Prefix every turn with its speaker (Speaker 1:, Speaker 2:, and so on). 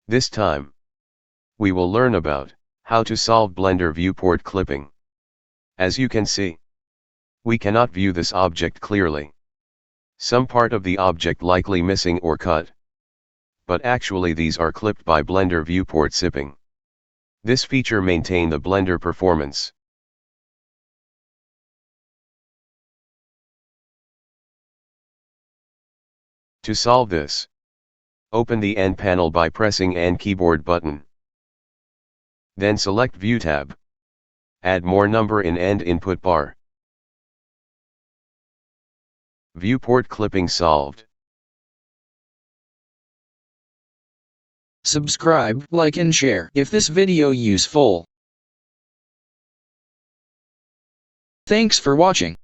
Speaker 1: This time, we will learn about how to solve Blender viewport clipping. As you can see, we cannot view this object clearly. Some part of the object likely missing or cut. But actually these are clipped by Blender viewport zipping. This feature maintain the Blender performance. To solve this, open the End panel by pressing N keyboard button. Then select View tab. Add more number in End input bar. Viewport clipping solved.
Speaker 2: Subscribe, like and share if this video useful. Thanks for watching.